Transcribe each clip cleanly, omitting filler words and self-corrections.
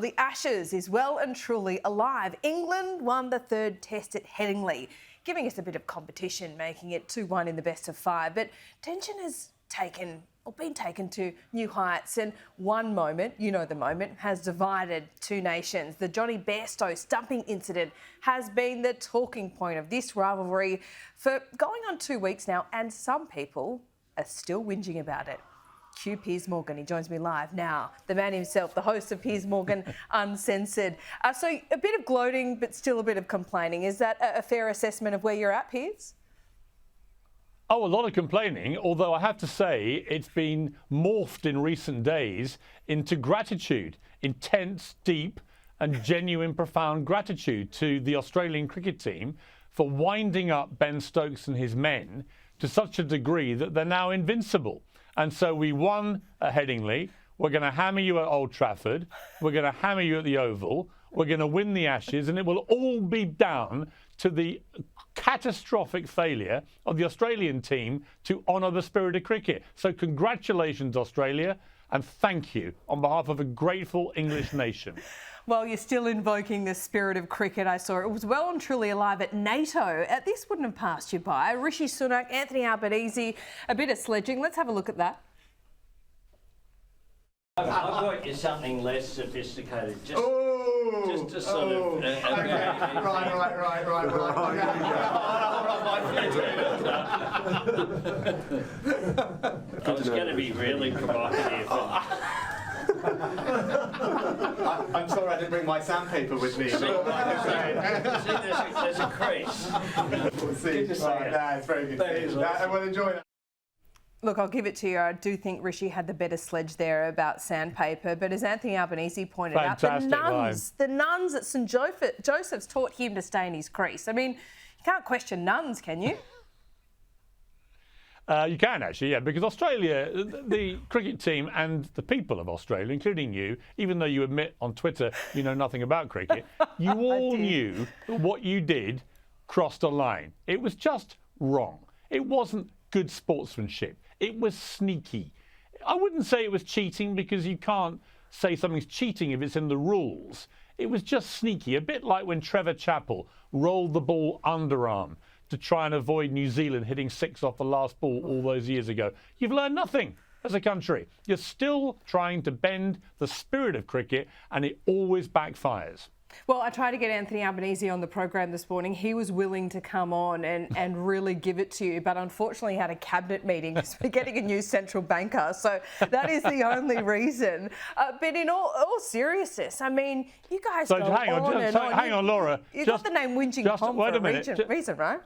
The Ashes is well and truly alive. England won the third test at Headingley, giving us a bit of competition, making it 2-1 in the best of five. But tension has been taken to new heights, and one moment, you know the moment, has divided two nations. The Johnny Ben Stokes stumping incident has been the talking point of this rivalry for going on 2 weeks now, and some people are still whinging about it. Cue Piers Morgan. He joins me live now. The man himself, the host of Piers Morgan Uncensored. So a bit of gloating, but still a bit of complaining. Is that a fair assessment of where you're at, Piers? Oh, a lot of complaining, although I have to say it's been morphed in recent days into gratitude, intense, deep and genuine, profound gratitude to the Australian cricket team for winding up Ben Stokes and his men to such a degree that they're now invincible. And so we won at Headingley. We're going to hammer you at Old Trafford. We're going to hammer you at the Oval. We're going to win the Ashes, and it will all be down to the catastrophic failure of the Australian team to honour the spirit of cricket. So congratulations, Australia, and thank you on behalf of a grateful English nation. Well, you're still invoking the spirit of cricket. I saw it was well and truly alive at NATO. This wouldn't have passed you by. Rishi Sunak, Anthony Albanese, a bit of sledging. Let's have a look at that. I've got you something less sophisticated. Just to sort of... I was going to be really provocative. I'm sorry I didn't bring my sandpaper with me. There's a crease. We'll see. It's very good. We'll enjoy that. Look, I'll give it to you. I do think Rishi had the better sledge there about sandpaper. But as Anthony Albanese pointed out, the nuns at St Joseph's taught him to stay in his crease. I mean, you can't question nuns, can you? You can actually, yeah, because Australia, the cricket team and the people of Australia, including you, even though you admit on Twitter you know nothing about cricket, you all knew that what you did crossed a line. It was just wrong. It wasn't good sportsmanship. It was sneaky. I wouldn't say it was cheating, because you can't say something's cheating if it's in the rules. It was just sneaky, a bit like when Trevor Chappell rolled the ball underarm to try and avoid New Zealand hitting 6 off the last ball all those years ago. You've learned nothing as a country. You're still trying to bend the spirit of cricket, and it always backfires. Well, I tried to get Anthony Albanese on the program this morning. He was willing to come on and really give it to you, but unfortunately had a cabinet meeting because we're getting a new central banker. So that is the only reason. But in all seriousness, I mean, you guys go hang on, Laura. You got the name Whinging Pom for a reason, right?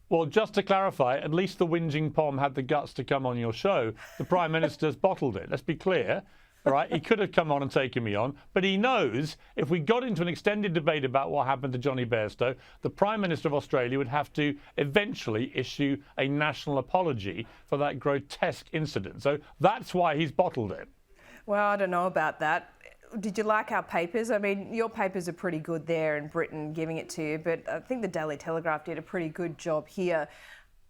Well, just to clarify, at least the Whinging Pom had the guts to come on your show. The Prime Minister's bottled it. Let's be clear. All right, he could have come on and taken me on, but he knows if we got into an extended debate about what happened to Johnny Bairstow, the Prime Minister of Australia would have to eventually issue a national apology for that grotesque incident. So that's why he's bottled it. Well, I don't know about that. Did you like our papers? I mean, your papers are pretty good there in Britain, giving it to you, but I think the Daily Telegraph did a pretty good job here.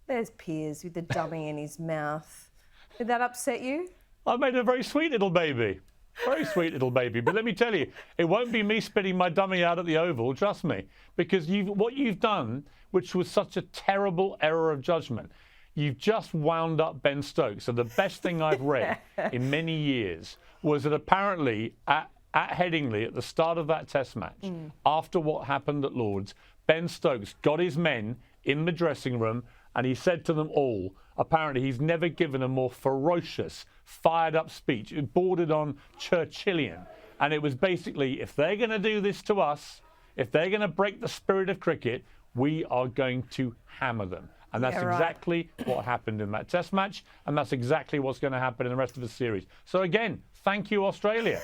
There's Piers with the dummy in his mouth. Did that upset you? I made a very sweet little baby. Very sweet little baby. But let me tell you, it won't be me spitting my dummy out at the Oval, trust me. Because what you've done, which was such a terrible error of judgment, you've just wound up Ben Stokes. So the best thing I've read in many years was that apparently at Headingley, at the start of that test match, after what happened at Lord's, Ben Stokes got his men in the dressing room and he said to them all, apparently he's never given a more ferocious, fired-up speech. It bordered on Churchillian. And it was basically, if they're going to do this to us, if they're going to break the spirit of cricket, we are going to hammer them. And that's exactly what happened in that test match. And that's exactly what's going to happen in the rest of the series. So again, thank you, Australia.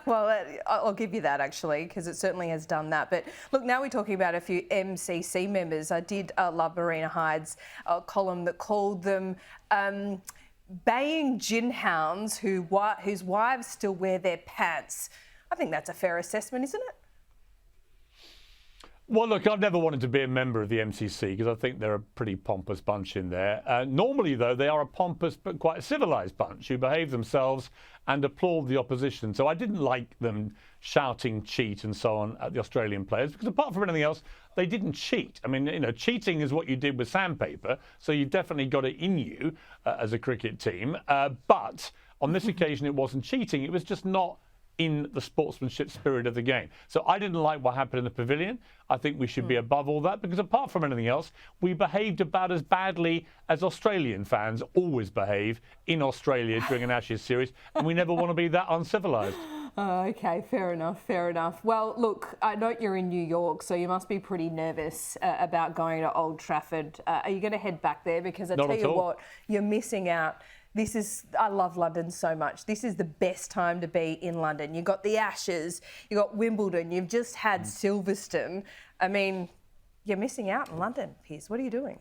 Well, I'll give you that, actually, because it certainly has done that. But look, now we're talking about a few MCC members. I did love Marina Hyde's column that called them baying gin hounds whose wives still wear their pants. I think that's a fair assessment, isn't it? Well, look, I've never wanted to be a member of the MCC because I think they're a pretty pompous bunch in there. Normally, though, they are a pompous but quite a civilised bunch who behave themselves and applaud the opposition. So I didn't like them shouting cheat and so on at the Australian players because apart from anything else, they didn't cheat. I mean, cheating is what you did with sandpaper, so you've definitely got it in you as a cricket team. But on this occasion, it wasn't cheating. It was just not in the sportsmanship spirit of the game. So I didn't like what happened in the pavilion. I think we should be above all that because apart from anything else, we behaved about as badly as Australian fans always behave in Australia during an Ashes series, and we never want to be that uncivilised. Okay, fair enough, fair enough. Well, look, I know you're in New York, so you must be pretty nervous about going to Old Trafford. Are you going to head back there? Because I tell you what, you're missing out. I love London so much. This is the best time to be in London. You've got the Ashes, you've got Wimbledon, you've just had Silverstone. I mean, you're missing out in London, Piers. What are you doing?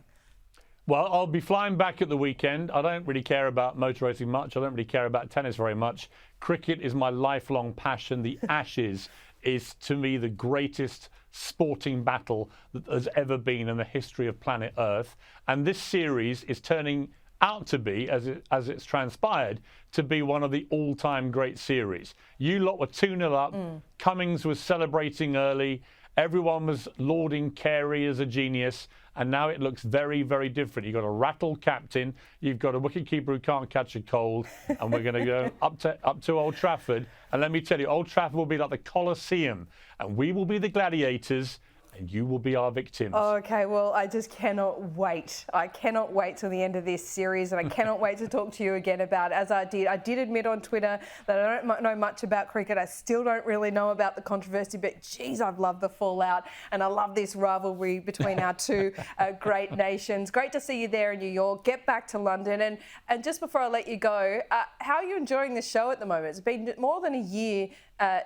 Well, I'll be flying back at the weekend. I don't really care about motor racing much. I don't really care about tennis very much. Cricket is my lifelong passion. The Ashes is, to me, the greatest sporting battle that has ever been in the history of planet Earth. And this series is turning out to be, as it's transpired, to be one of the all-time great series. You lot were 2-0 up. Cummings was celebrating early. Everyone was lauding Carey as a genius. And now it looks very, very different. You've got a rattled captain. You've got a wicketkeeper who can't catch a cold. And we're going to go up to Old Trafford. And let me tell you, Old Trafford will be like the Colosseum. And we will be the gladiators. And you will be our victims. Okay, well, I just cannot wait. I cannot wait till the end of this series, and I cannot wait to talk to you again about it, as I did. I did admit on Twitter that I don't know much about cricket. I still don't really know about the controversy, but geez, I've loved the fallout, and I love this rivalry between our two great nations. Great to see you there in New York. Get back to London. And just before I let you go, how are you enjoying this show at the moment? It's been more than a year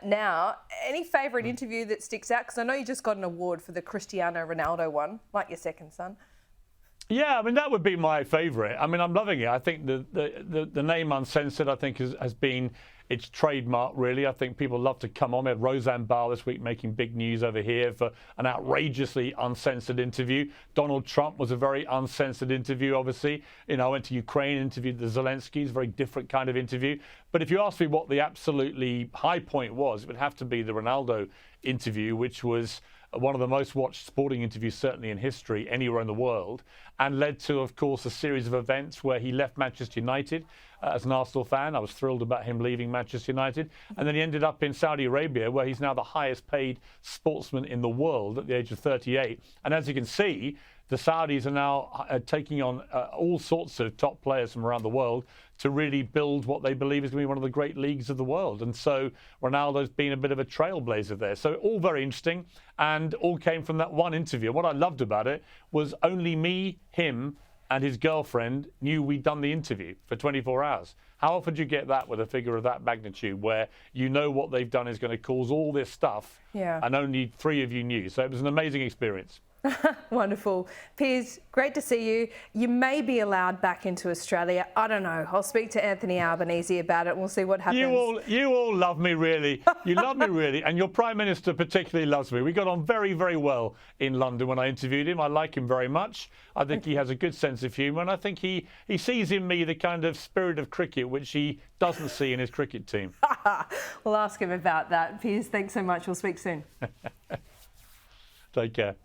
now. Any favourite interview that sticks out? Because I know you just got an award for the Cristiano Ronaldo one, like your second son. Yeah, I mean, that would be my favourite. I mean, I'm loving it. I think the name Uncensored, I think, has been its trademark, really. I think people love to come on. We had Roseanne Barr this week making big news over here for an outrageously uncensored interview. Donald Trump was a very uncensored interview, obviously. I went to Ukraine, interviewed the Zelenskys, very different kind of interview. But if you ask me what the absolutely high point was, it would have to be the Ronaldo interview, which was one of the most watched sporting interviews, certainly in history, anywhere in the world, and led to, of course, a series of events where he left Manchester United as an Arsenal fan. I was thrilled about him leaving Manchester United. And then he ended up in Saudi Arabia, where he's now the highest paid sportsman in the world at the age of 38. And as you can see, the Saudis are now taking on all sorts of top players from around the world to really build what they believe is going to be one of the great leagues of the world. And so Ronaldo's been a bit of a trailblazer there. So all very interesting, and all came from that one interview. And what I loved about it was only me, him, and his girlfriend knew we'd done the interview for 24 hours. How often do you get that with a figure of that magnitude, where you know what they've done is going to cause all this stuff, and only 3 of you knew? So it was an amazing experience. Wonderful. Piers, great to see you. You may be allowed back into Australia. I don't know. I'll speak to Anthony Albanese about it and we'll see what happens. You all love me, really. You love me, really. And your Prime Minister particularly loves me. We got on very, very well in London when I interviewed him. I like him very much. I think he has a good sense of humour, and I think he sees in me the kind of spirit of cricket which he doesn't see in his cricket team. We'll ask him about that. Piers, thanks so much. We'll speak soon. Take care.